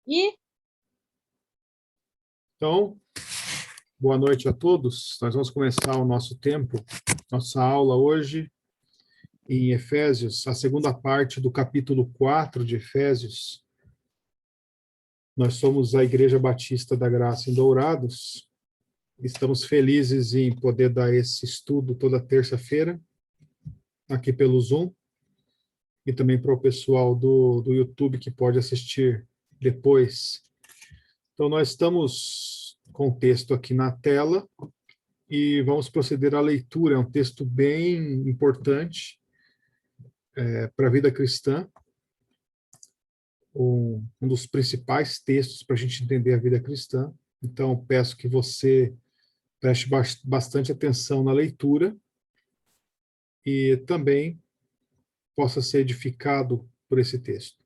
E Então, boa noite a todos. Nós vamos começar o nosso tempo, nossa aula hoje em Efésios, a segunda parte do capítulo 4 de Efésios. Nós somos a Igreja Batista da Graça em Dourados. Estamos felizes em poder dar esse estudo toda terça-feira, aqui pelo Zoom, e também para o pessoal do YouTube que pode assistir depois. Então, nós estamos com o texto aqui na tela e vamos proceder à leitura. É um texto bem importante para a vida cristã, um dos principais textos para a gente entender a vida cristã. Então, peço que você preste bastante atenção na leitura e também possa ser edificado por esse texto.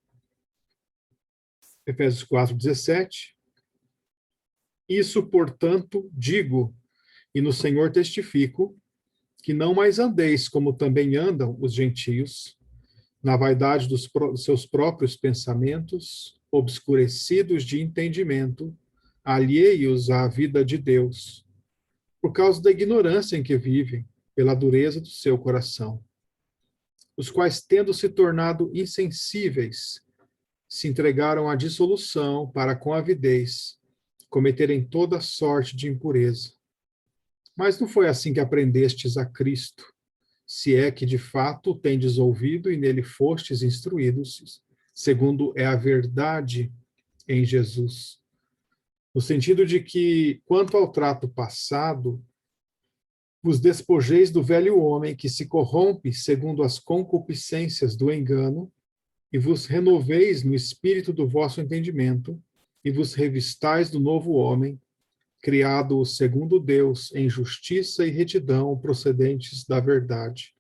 Efésios 4:17. Isso, portanto, digo, e no Senhor testifico, que não mais andeis como também andam os gentios, na vaidade dos seus próprios pensamentos, obscurecidos de entendimento, alheios à vida de Deus, por causa da ignorância em que vivem, pela dureza do seu coração, os quais, tendo se tornado insensíveis, se entregaram à dissolução para, com avidez, cometerem toda sorte de impureza. Mas não foi assim que aprendestes a Cristo, se é que de fato o tendes ouvido e nele fostes instruídos, segundo é a verdade em Jesus. No sentido de que, quanto ao trato passado, vos despojeis do velho homem que se corrompe segundo as concupiscências do engano, e vos renoveis no espírito do vosso entendimento, e vos revistais do novo homem, criado segundo Deus em justiça e retidão procedentes da verdade.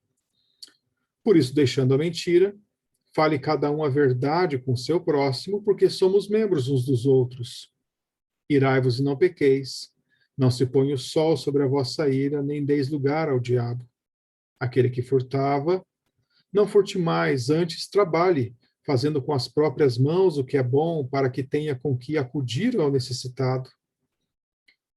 Por isso, deixando a mentira, fale cada um a verdade com seu próximo, porque somos membros uns dos outros. Irai-vos e não pequeis, não se ponha o sol sobre a vossa ira, nem deis lugar ao diabo. Aquele que furtava, não furte mais, antes trabalhe, fazendo com as próprias mãos o que é bom, para que tenha com que acudir ao necessitado.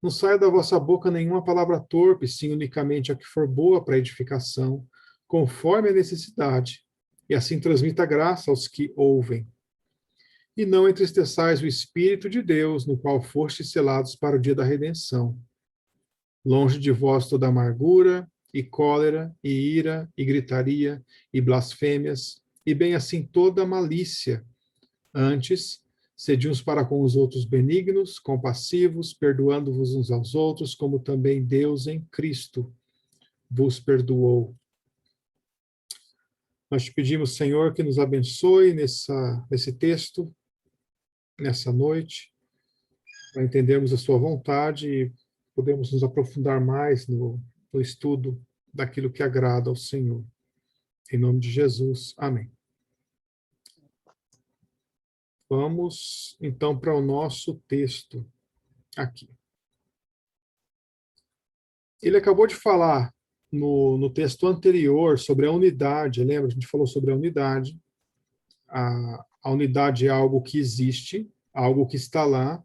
Não saia da vossa boca nenhuma palavra torpe, sim unicamente a que for boa para edificação, conforme a necessidade, e assim transmita graça aos que ouvem. E não entristeçais o Espírito de Deus, no qual fostes selados para o dia da redenção. Longe de vós toda amargura, e cólera, e ira, e gritaria, e blasfêmias, e bem assim toda malícia. Antes, sede uns para com os outros benignos, compassivos, perdoando-vos uns aos outros, como também Deus em Cristo vos perdoou. Nós te pedimos, Senhor, que nos abençoe nesse texto, nessa noite, para entendermos a sua vontade e podemos nos aprofundar mais no estudo daquilo que agrada ao Senhor. Em nome de Jesus, amém. Vamos, então, para o nosso texto aqui. Ele acabou de falar no texto anterior sobre a unidade, lembra? A gente falou sobre a unidade. A unidade é algo que existe, algo que está lá,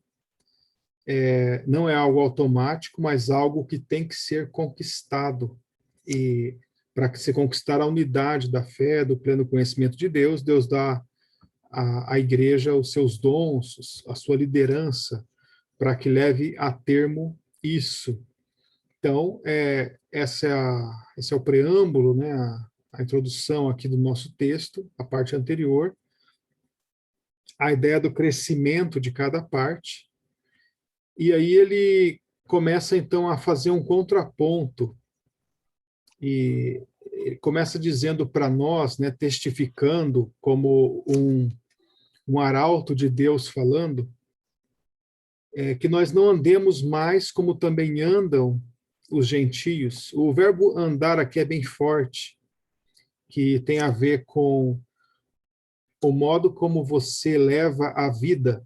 não é algo automático, mas algo que tem que ser conquistado. E para se conquistar a unidade da fé, do pleno conhecimento de Deus, Deus dá à igreja os seus dons, a sua liderança, para que leve a termo isso. Então, esse é o preâmbulo, né, a introdução aqui do nosso texto, a parte anterior, a ideia do crescimento de cada parte, e aí ele começa, então, a fazer um contraponto, e ele começa dizendo para nós, né, testificando como um arauto de Deus falando, que nós não andemos mais como também andam os gentios. O verbo andar aqui é bem forte, que tem a ver com o modo como você leva a vida.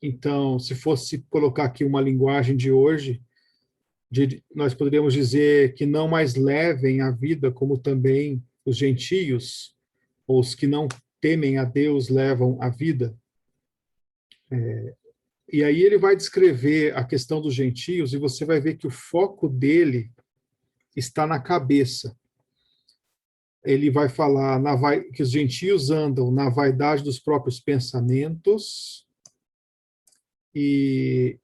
Então, se fosse colocar aqui uma linguagem de hoje, nós poderíamos dizer que não mais levem a vida como também os gentios, ou os que não temem a Deus levam a vida. E aí ele vai descrever a questão dos gentios, e você vai ver que o foco dele está na cabeça. Ele vai falar que os gentios andam na vaidade dos próprios pensamentos, e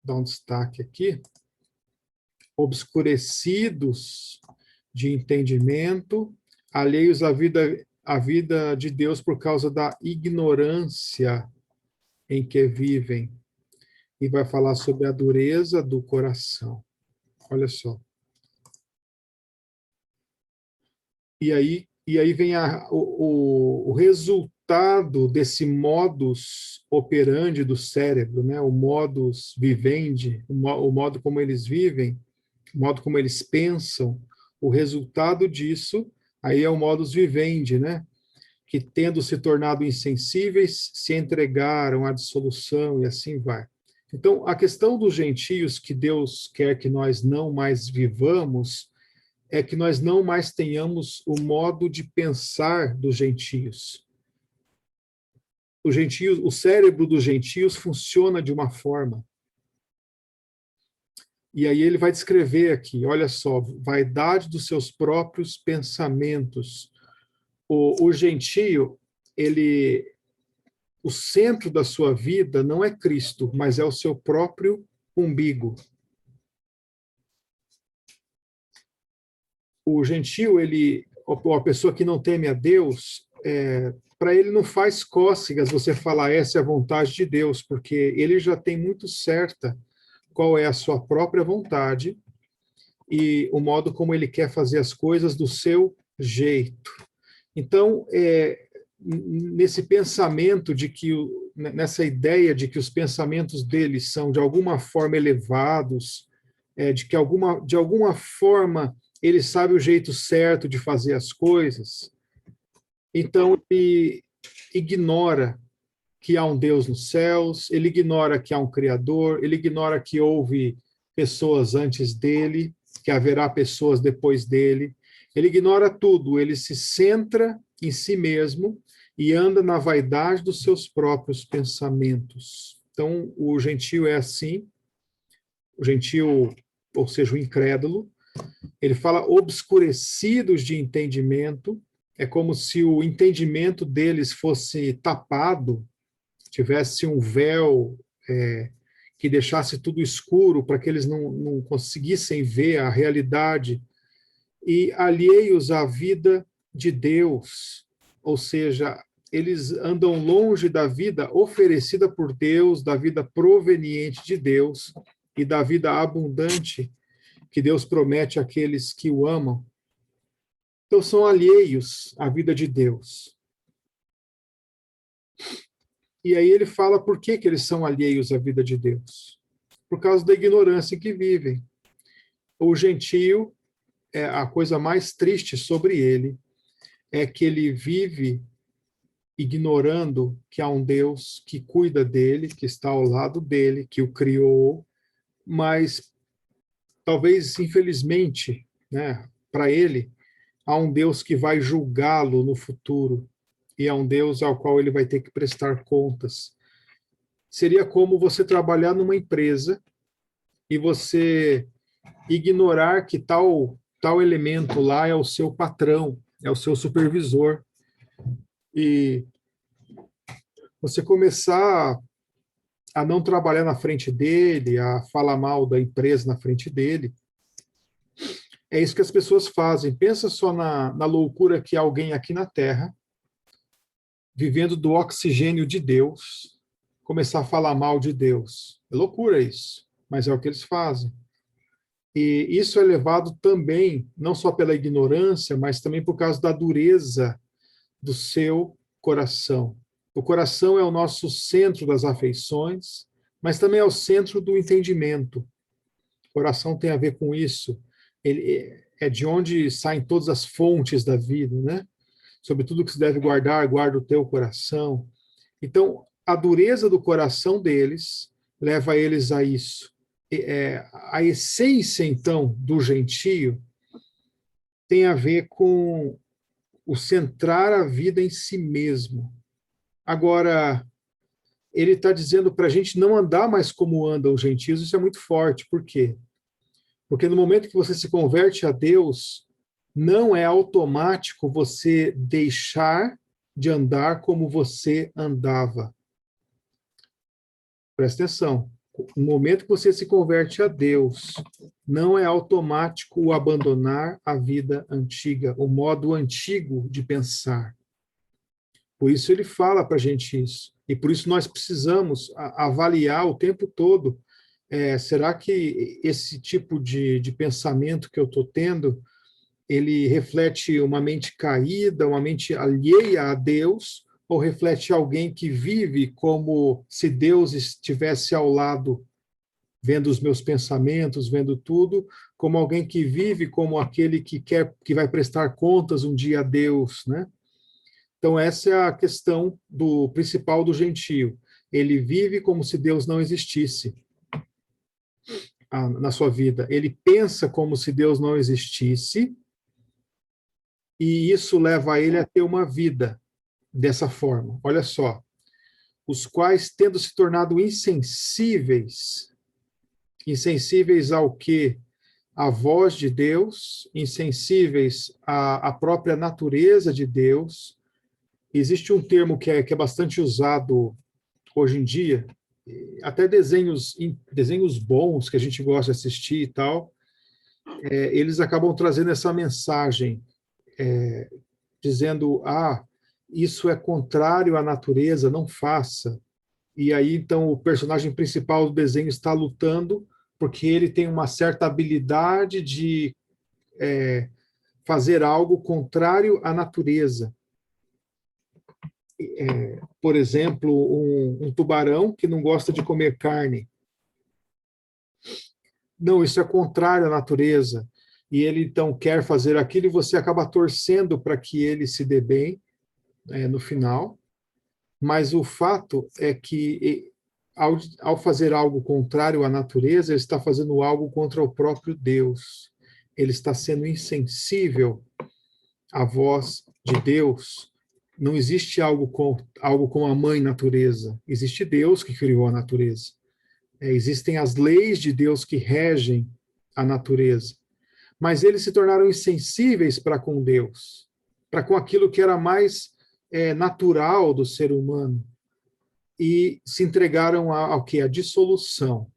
dá um destaque aqui, obscurecidos de entendimento, alheios à vida de Deus por causa da ignorância em que vivem. E vai falar sobre a dureza do coração. Olha só. E aí vem o resultado desse modus operandi do cérebro, né? O modus vivendi, o modo como eles vivem, o modo como eles pensam. O resultado disso aí é o modus vivendi, né? Que, tendo se tornado insensíveis, se entregaram à dissolução, e assim vai. Então, a questão dos gentios que Deus quer que nós não mais vivamos é que nós não mais tenhamos o modo de pensar dos gentios. O cérebro dos gentios funciona de uma forma. E aí ele vai descrever aqui, olha só, vaidade dos seus próprios pensamentos. O gentio, o centro da sua vida não é Cristo, mas é o seu próprio umbigo. O gentio, a pessoa que não teme a Deus, para ele não faz cócegas você falar essa é a vontade de Deus, porque ele já tem muito certa qual é a sua própria vontade e o modo como ele quer fazer as coisas do seu jeito. Então, nesse pensamento de que, nessa ideia de que os pensamentos deles são de alguma forma elevados, de que de alguma forma ele sabe o jeito certo de fazer as coisas, então ele ignora que há um Deus nos céus, ele ignora que há um Criador, ele ignora que houve pessoas antes dele, que haverá pessoas depois dele, ele ignora tudo, ele se centra em si mesmo e anda na vaidade dos seus próprios pensamentos. Então, o gentio é assim, o gentio, ou seja, o incrédulo, ele fala obscurecidos de entendimento, é como se o entendimento deles fosse tapado, tivesse um véu que deixasse tudo escuro para que eles não conseguissem ver a realidade, e alheios à vida de Deus, ou seja, eles andam longe da vida oferecida por Deus, da vida proveniente de Deus e da vida abundante que Deus promete àqueles que o amam. Então, são alheios à vida de Deus. E aí ele fala por que eles são alheios à vida de Deus. Por causa da ignorância em que vivem. O gentio, a coisa mais triste sobre ele, é que ele vive ignorando que há um Deus que cuida dele, que está ao lado dele, que o criou, mas talvez, infelizmente, né, para ele, há um Deus que vai julgá-lo no futuro, e é um Deus ao qual ele vai ter que prestar contas. Seria como você trabalhar numa empresa e você ignorar que tal elemento lá é o seu patrão, é o seu supervisor, e você começar a não trabalhar na frente dele, a falar mal da empresa na frente dele. É isso que as pessoas fazem. Pensa só na loucura que há alguém aqui na Terra, vivendo do oxigênio de Deus, começar a falar mal de Deus. É loucura isso, mas é o que eles fazem. E isso é levado também, não só pela ignorância, mas também por causa da dureza do seu coração. O coração é o nosso centro das afeições, mas também é o centro do entendimento. O coração tem a ver com isso. Ele é de onde saem todas as fontes da vida, né? Sobre tudo que se deve guardar, guarda o teu coração. Então, a dureza do coração deles leva eles a isso. A essência, então, do gentio tem a ver com o centrar a vida em si mesmo. Agora, ele está dizendo para a gente não andar mais como andam os gentios, isso é muito forte. Por quê? Porque no momento que você se converte a Deus, não é automático você deixar de andar como você andava. Presta atenção. No momento que você se converte a Deus, não é automático o abandonar a vida antiga, o modo antigo de pensar. Por isso ele fala para a gente isso. E por isso nós precisamos avaliar o tempo todo, será que esse tipo de pensamento que eu estou tendo, ele reflete uma mente caída, uma mente alheia a Deus, ou reflete alguém que vive como se Deus estivesse ao lado, vendo os meus pensamentos, vendo tudo, como alguém que vive como aquele que vai prestar contas um dia a Deus, né? Então essa é a questão principal do gentio. Ele vive como se Deus não existisse na sua vida. Ele pensa como se Deus não existisse, e isso leva ele a ter uma vida dessa forma. Olha só, os quais, tendo se tornado insensíveis ao quê? À voz de Deus, insensíveis à própria natureza de Deus. Existe um termo que é bastante usado hoje em dia, até desenhos bons que a gente gosta de assistir e tal, eles acabam trazendo essa mensagem, dizendo, isso é contrário à natureza, não faça. E aí, então, o personagem principal do desenho está lutando porque ele tem uma certa habilidade de fazer algo contrário à natureza. Por exemplo, um tubarão que não gosta de comer carne. Não, isso é contrário à natureza. E ele, então, quer fazer aquilo e você acaba torcendo para que ele se dê bem no final. Mas o fato é que, ao fazer algo contrário à natureza, ele está fazendo algo contra o próprio Deus. Ele está sendo insensível à voz de Deus. Não existe algo com a mãe natureza. Existe Deus que criou a natureza. Existem as leis de Deus que regem a natureza. Mas eles se tornaram insensíveis para com Deus, para com aquilo que era mais natural do ser humano, e se entregaram ao que? A dissolução.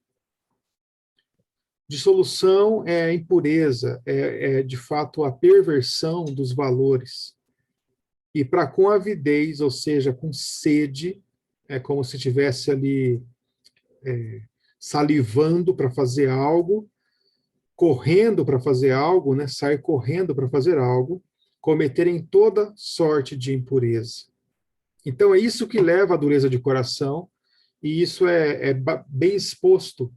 Dissolução é impureza, de fato a perversão dos valores. E para com avidez, ou seja, com sede, é como se estivesse ali salivando para fazer algo, correndo para fazer algo, né? Sair correndo para fazer algo, cometerem toda sorte de impureza. Então é isso que leva à dureza de coração, e isso é bem exposto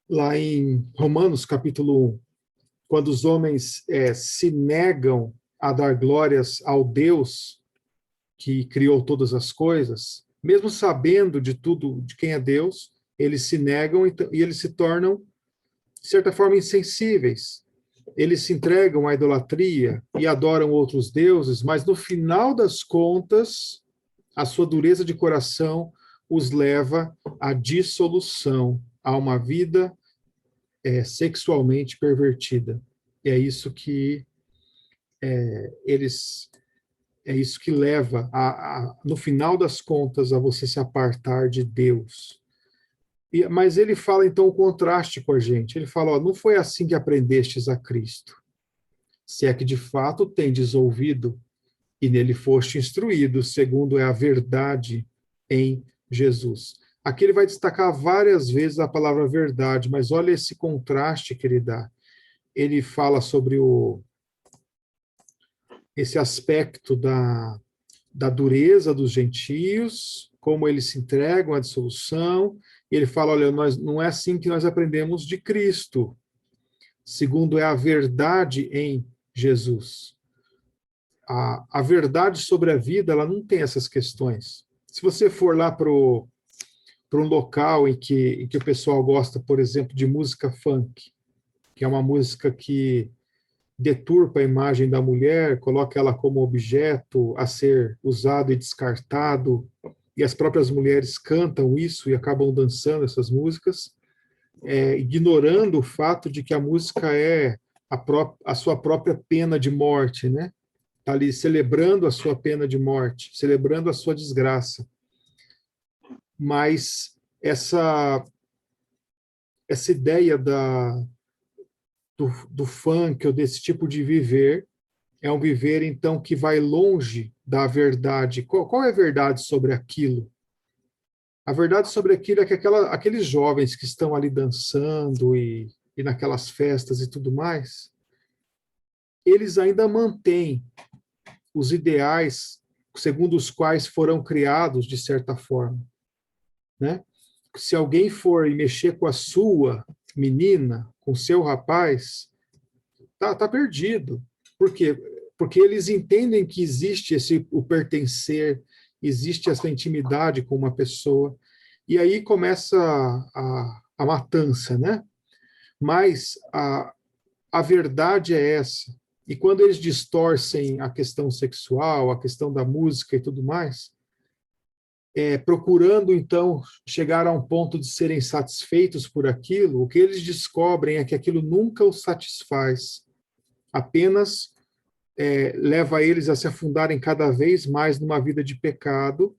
lá em Romanos capítulo 1, quando os homens se negam a dar glórias ao Deus que criou todas as coisas, mesmo sabendo de tudo, de quem é Deus, eles se negam e eles se tornam, de certa forma, insensíveis. Eles se entregam à idolatria e adoram outros deuses, mas no final das contas, a sua dureza de coração os leva à dissolução, a uma vida sexualmente pervertida. E é isso que é isso que leva, no final das contas, a você se apartar de Deus. Mas ele fala, então, o contraste com a gente. Ele fala, não foi assim que aprendestes a Cristo. Se é que, de fato, tendes ouvido e nele foste instruído, segundo é a verdade em Jesus. Aqui ele vai destacar várias vezes a palavra verdade, mas olha esse contraste que ele dá. Ele fala sobre esse aspecto da dureza dos gentios, como eles se entregam à dissolução, e ele fala, olha, não é assim que nós aprendemos de Cristo, segundo é a verdade em Jesus. A verdade sobre a vida, ela não tem essas questões. Se você for lá para um local em que o pessoal gosta, por exemplo, de música funk, que é uma música que deturpa a imagem da mulher, coloca ela como objeto a ser usado e descartado, e as próprias mulheres cantam isso e acabam dançando essas músicas, ignorando o fato de que a música é a sua própria pena de morte, né? Está ali celebrando a sua pena de morte, celebrando a sua desgraça. Mas essa ideia do funk ou desse tipo de viver é um viver, então, que vai longe da verdade. Qual é a verdade sobre aquilo? A verdade sobre aquilo é que aqueles jovens que estão ali dançando e naquelas festas e tudo mais, eles ainda mantêm os ideais segundo os quais foram criados, de certa forma, né? Se alguém for mexer com a sua menina, com o seu rapaz, tá perdido. Por quê? Porque eles entendem que existe o pertencer, existe essa intimidade com uma pessoa, e aí começa a matança, né? Mas a verdade é essa. E quando eles distorcem a questão sexual, a questão da música e tudo mais, procurando então chegar a um ponto de serem satisfeitos por aquilo, o que eles descobrem é que aquilo nunca os satisfaz, apenas leva eles a se afundarem cada vez mais numa vida de pecado.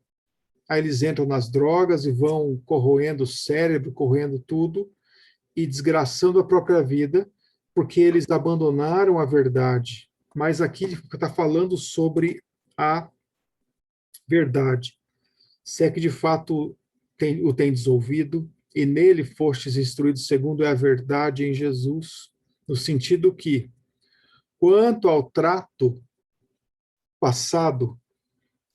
Aí eles entram nas drogas e vão corroendo o cérebro, corroendo tudo e desgraçando a própria vida, porque eles abandonaram a verdade. Mas aqui está falando sobre a verdade. Se é que de fato o tendes ouvido, e nele fostes instruídos segundo é a verdade em Jesus, no sentido que, quanto ao trato passado,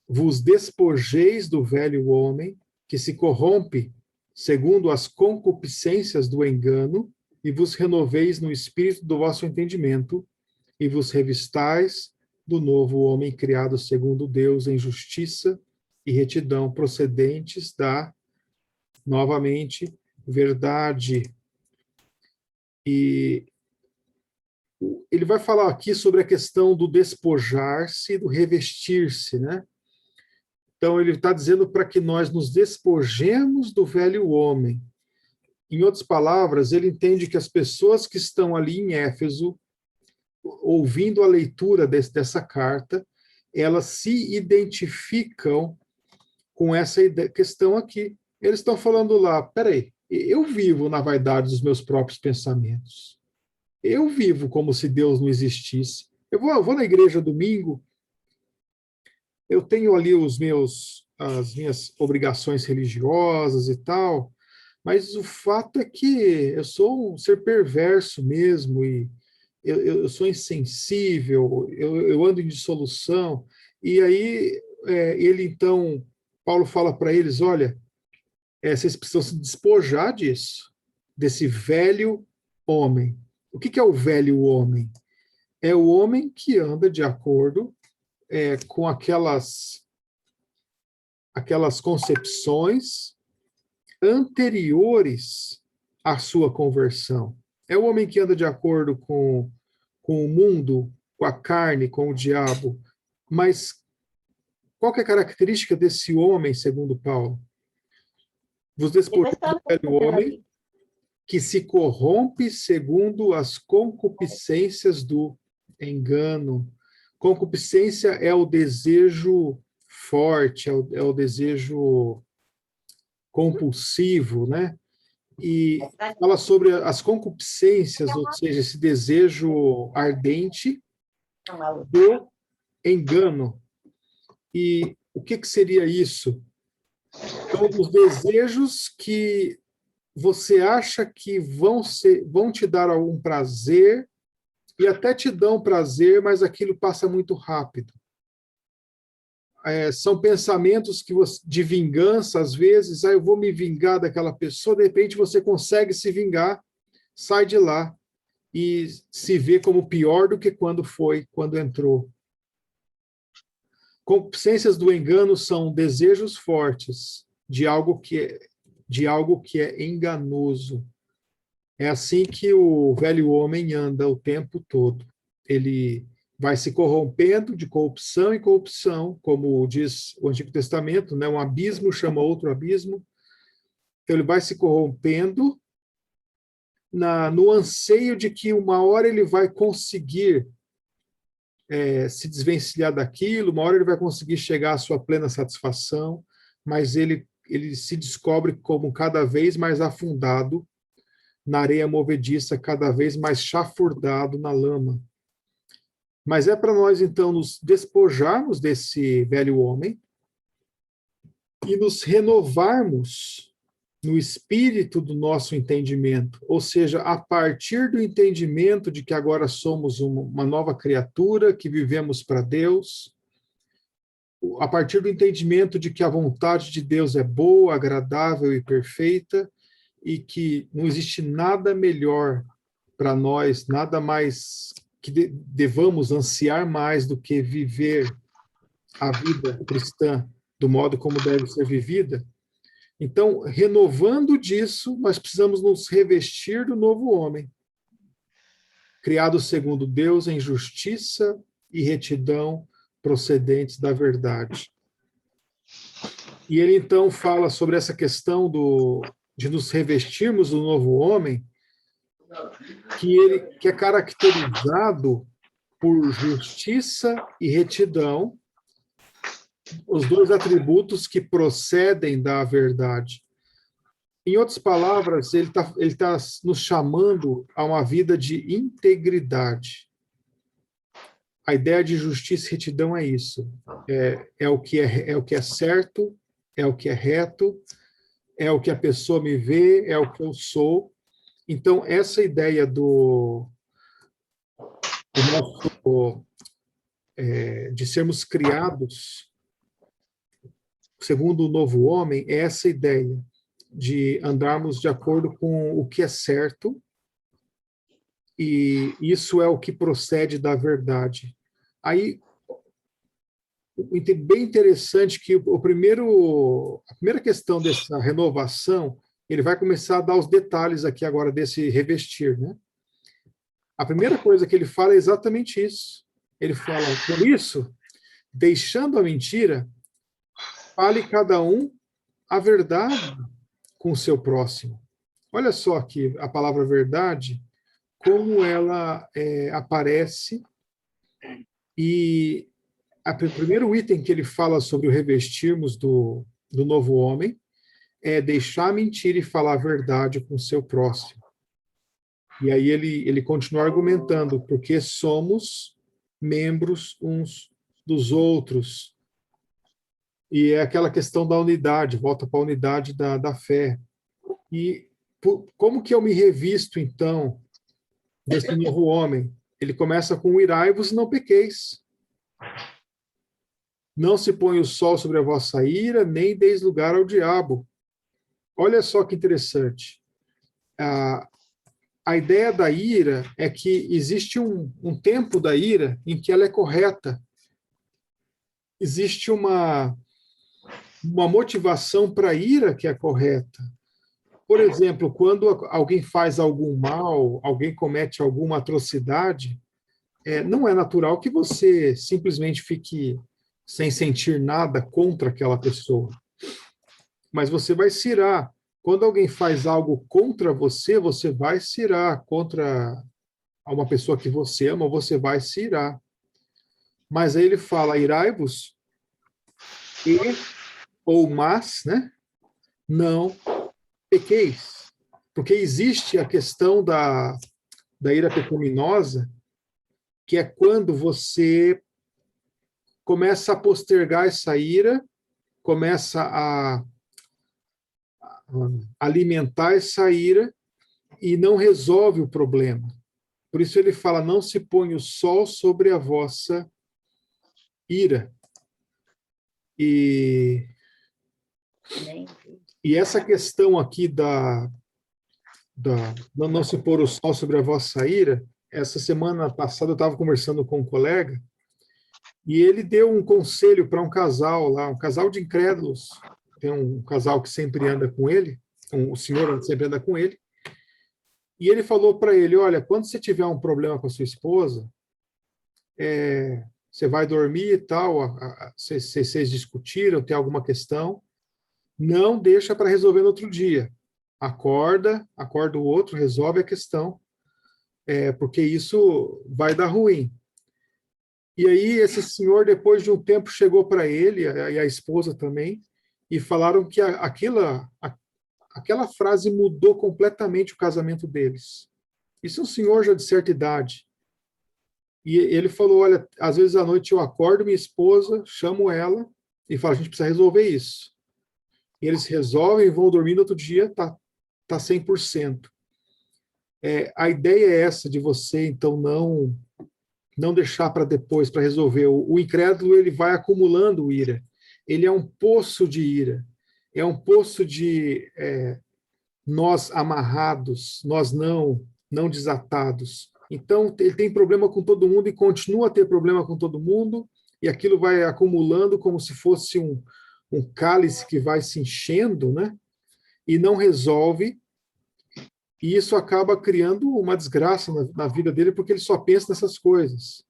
vos despojeis do velho homem, que se corrompe segundo as concupiscências do engano, e vos renoveis no espírito do vosso entendimento, e vos revistais do novo homem criado segundo Deus em justiça e retidão, procedentes da, novamente, verdade. E ele vai falar aqui sobre a questão do despojar-se e do revestir-se, né? Então, ele está dizendo para que nós nos despojemos do velho homem. Em outras palavras, ele entende que as pessoas que estão ali em Éfeso, ouvindo a leitura dessa carta, elas se identificam com essa questão aqui. Eles estão falando lá, peraí, eu vivo na vaidade dos meus próprios pensamentos. Eu vivo como se Deus não existisse. Eu vou na igreja domingo, eu tenho ali as minhas obrigações religiosas e tal, mas o fato é que eu sou um ser perverso mesmo, e eu sou insensível, eu ando em dissolução. E aí, ele então, Paulo fala para eles: olha, vocês precisam se despojar disso, desse velho homem. O que é o velho homem? É o homem que anda de acordo com aquelas concepções anteriores à sua conversão. É o homem que anda de acordo com o mundo, com a carne, com o diabo. Mas qual que é a característica desse homem, segundo Paulo? Vos despojeis do velho homem que se corrompe segundo as concupiscências do engano. Concupiscência é o desejo forte, é o desejo compulsivo, né? E fala sobre as concupiscências, ou seja, esse desejo ardente do engano. E o que seria isso? Então, os desejos que você acha que vão te dar algum prazer, e até te dão prazer, mas aquilo passa muito rápido. São pensamentos de vingança, às vezes, eu vou me vingar daquela pessoa, de repente você consegue se vingar, sai de lá e se vê como pior do que quando entrou. Concupiscências do engano são desejos fortes de algo que é enganoso. É assim que o velho homem anda o tempo todo. ele vai se corrompendo de corrupção em corrupção, como diz o Antigo Testamento, né? Um abismo chama outro abismo. Então, ele vai se corrompendo no anseio de que uma hora ele vai conseguir se desvencilhar daquilo, uma hora ele vai conseguir chegar à sua plena satisfação, mas ele se descobre como cada vez mais afundado na areia movediça, cada vez mais chafurdado na lama. Mas é para nós, então, nos despojarmos desse velho homem e nos renovarmos no espírito do nosso entendimento, ou seja, a partir do entendimento de que agora somos uma nova criatura, que vivemos para Deus, a partir do entendimento de que a vontade de Deus é boa, agradável e perfeita, e que não existe nada melhor para nós, nada mais que devamos ansiar mais do que viver a vida cristã do modo como deve ser vivida. Então, renovando disso, nós precisamos nos revestir do novo homem, criado segundo Deus em justiça e retidão procedentes da verdade. E ele então fala sobre essa questão de nos revestirmos do novo homem, que é caracterizado por justiça e retidão, os dois atributos que procedem da verdade. Em outras palavras, ele tá nos chamando a uma vida de integridade. A ideia de justiça e retidão é isso. É o que é certo, é o que é reto, é o que a pessoa me vê, é o que eu sou. Então, essa ideia de sermos criados segundo o novo homem, é essa ideia de andarmos de acordo com o que é certo, e isso é o que procede da verdade. Aí, bem interessante que a primeira questão dessa renovação, ele vai começar a dar os detalhes aqui agora desse revestir, né? A primeira coisa que ele fala é exatamente isso. Ele fala, por isso, deixando a mentira, fale cada um a verdade com o seu próximo. Olha só aqui a palavra verdade, como ela aparece, e o primeiro item que ele fala sobre o revestirmos do novo homem é deixar a mentira e falar a verdade com o seu próximo. E aí ele continua argumentando, porque somos membros uns dos outros. E é aquela questão da unidade, volta para a unidade da fé. E como que eu me revisto, então, desse novo homem? Ele começa com irai-vos e não pequeis. Não se põe o sol sobre a vossa ira, nem deis lugar ao diabo. Olha só que interessante. A ideia da ira é que existe um tempo da ira em que ela é correta. Existe uma motivação para a ira que é correta. Por exemplo, quando alguém faz algum mal, alguém comete alguma atrocidade, não é natural que você simplesmente fique sem sentir nada contra aquela pessoa. Mas você vai se irar. Quando alguém faz algo contra você, você vai se irar. Contra uma pessoa que você ama, você vai se irar. Mas aí ele fala, irai-vos mas, né? Não pequeis. Porque existe a questão da ira pecaminosa, que é quando você começa a postergar essa ira, começa a alimentar essa ira e não resolve o problema. Por isso ele fala, não se põe o sol sobre a vossa ira. E essa questão aqui não se pôr o sol sobre a vossa ira, essa semana passada eu estava conversando com um colega, e ele deu um conselho para um casal lá, um casal de incrédulos. Tem um casal que sempre anda com ele, o senhor sempre anda com ele, e ele falou para ele, olha, quando você tiver um problema com a sua esposa, você vai dormir e tal, vocês discutiram, tem alguma questão, não deixa para resolver no outro dia. Acorda o outro, resolve a questão, porque isso vai dar ruim. E aí esse senhor, depois de um tempo, chegou para ele, e a esposa também, e falaram que aquela frase mudou completamente o casamento deles. Isso é um senhor já de certa idade. E ele falou, olha, às vezes à noite eu acordo minha esposa, chamo ela e falo, a gente precisa resolver isso. E eles resolvem, vão dormir no outro dia, tá 100%. A ideia é essa de você, então, não deixar para depois, para resolver. O incrédulo, ele vai acumulando ira. Ele é um poço de ira. É um poço de nós amarrados, nós não desatados. Então, ele tem problema com todo mundo e continua a ter problema com todo mundo, e aquilo vai acumulando como se fosse um cálice que vai se enchendo, né? E não resolve, e isso acaba criando uma desgraça na vida dele, porque ele só pensa nessas coisas.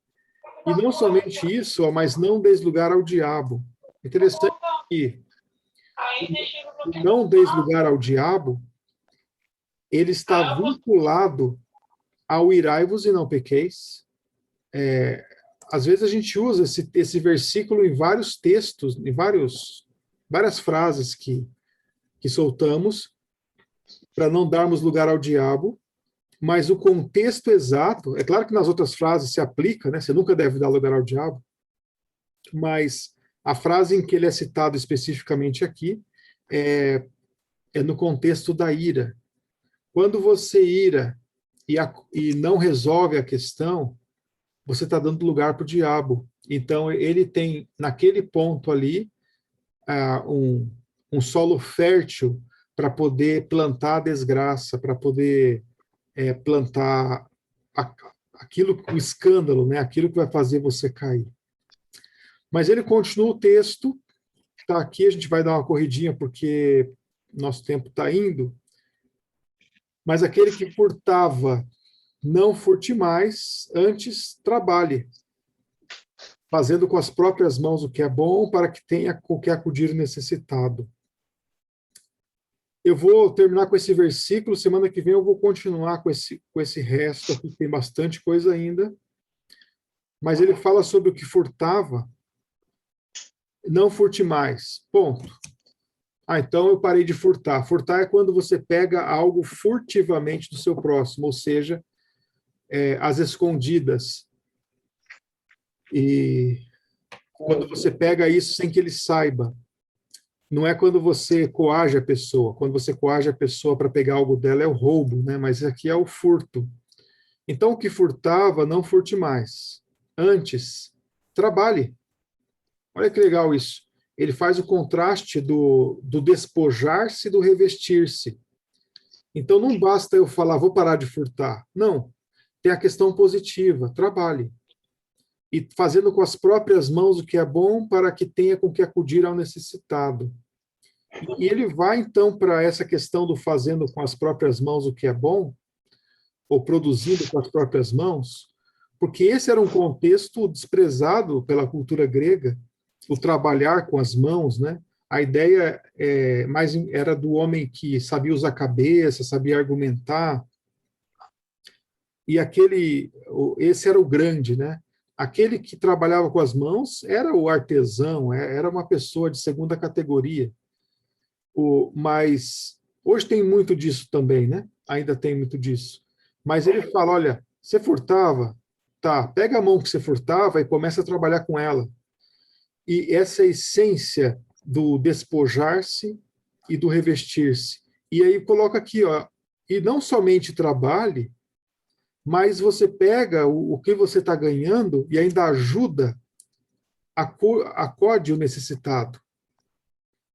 E não somente isso, mas não deslugar ao diabo. Interessante que não deslugar ao diabo, ele está vinculado ao irai-vos e não pequeis. Às vezes a gente usa esse versículo em vários textos, em várias frases que soltamos, para não darmos lugar ao diabo, mas o contexto exato, é claro que nas outras frases se aplica, né? Você nunca deve dar lugar ao diabo, mas a frase em que ele é citado especificamente aqui é no contexto da ira. Quando você ira e não resolve a questão, você está dando lugar para o diabo. Então, ele tem, naquele ponto ali, um solo fértil para poder plantar a desgraça, para poder plantar aquilo, o escândalo, né? Aquilo que vai fazer você cair. Mas ele continua o texto, está aqui, a gente vai dar uma corridinha porque nosso tempo está indo. Mas aquele que furtava, não furte mais, antes trabalhe, fazendo com as próprias mãos o que é bom, para que tenha com que acudir o necessitado. Eu vou terminar com esse versículo, semana que vem eu vou continuar com esse resto aqui, tem bastante coisa ainda, mas ele fala sobre o que furtava, não furte mais, ponto. Então eu parei de furtar. Furtar é quando você pega algo furtivamente do seu próximo, ou seja, às escondidas. E quando você pega isso sem que ele saiba. Não é quando você coage a pessoa. Quando você coage a pessoa para pegar algo dela é o roubo, né? Mas aqui é o furto. Então, o que furtava, não furte mais. Antes, trabalhe. Olha que legal isso. Ele faz o contraste do despojar-se e do revestir-se. Então, não basta eu falar, vou parar de furtar. Não. Tem a questão positiva. Trabalhe. E fazendo com as próprias mãos o que é bom para que tenha com que acudir ao necessitado. E ele vai, então, para essa questão do fazendo com as próprias mãos o que é bom, ou produzindo com as próprias mãos, porque esse era um contexto desprezado pela cultura grega, o trabalhar com as mãos, né? A ideia mais era do homem que sabia usar a cabeça, sabia argumentar, e esse era o grande, né? Aquele que trabalhava com as mãos era o artesão, era uma pessoa de segunda categoria. Mas hoje tem muito disso também, né? Ainda tem muito disso. Mas ele fala, olha, você furtava, tá, pega a mão que você furtava e começa a trabalhar com ela. E essa essência do despojar-se e do revestir-se. E aí coloca aqui, ó, e não somente trabalhe, mas você pega o que você está ganhando e ainda ajuda, acode o necessitado.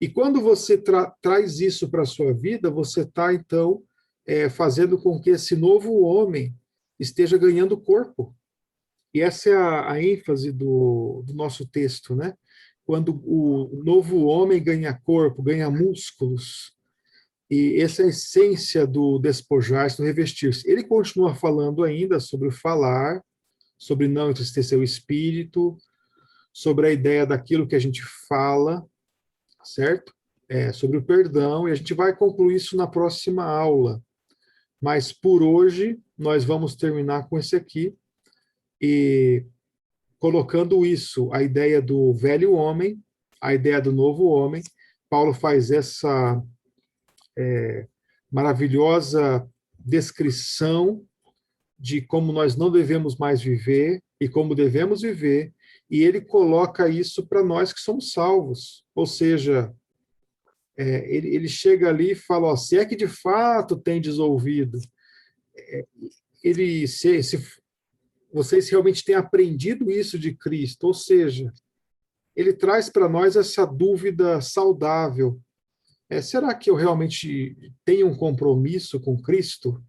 E quando você traz isso para a sua vida, você está, então, fazendo com que esse novo homem esteja ganhando corpo. E essa é a ênfase do nosso texto, né? Quando o novo homem ganha corpo, ganha músculos, e essa é a essência do despojar-se, do revestir-se. Ele continua falando ainda sobre o falar, sobre não entristecer o espírito, sobre a ideia daquilo que a gente fala, certo? Sobre o perdão, e a gente vai concluir isso na próxima aula. Mas por hoje, nós vamos terminar com esse aqui, e colocando isso, a ideia do velho homem, a ideia do novo homem. Paulo faz essa maravilhosa descrição de como nós não devemos mais viver e como devemos viver, e ele coloca isso para nós que somos salvos. Ou seja, ele chega ali e fala, ó, se é que de fato tendes ouvido, se vocês realmente têm aprendido isso de Cristo, ou seja, ele traz para nós essa dúvida saudável. Será que eu realmente tenho um compromisso com Cristo?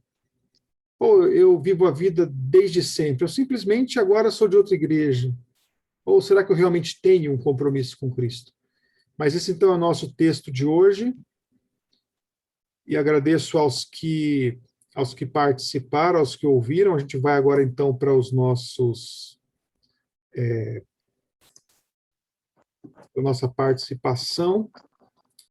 Ou eu vivo a vida desde sempre? Eu simplesmente agora sou de outra igreja? Ou será que eu realmente tenho um compromisso com Cristo? Mas esse então é o nosso texto de hoje. E agradeço aos que participaram, aos que ouviram. A gente vai agora então para a nossa participação.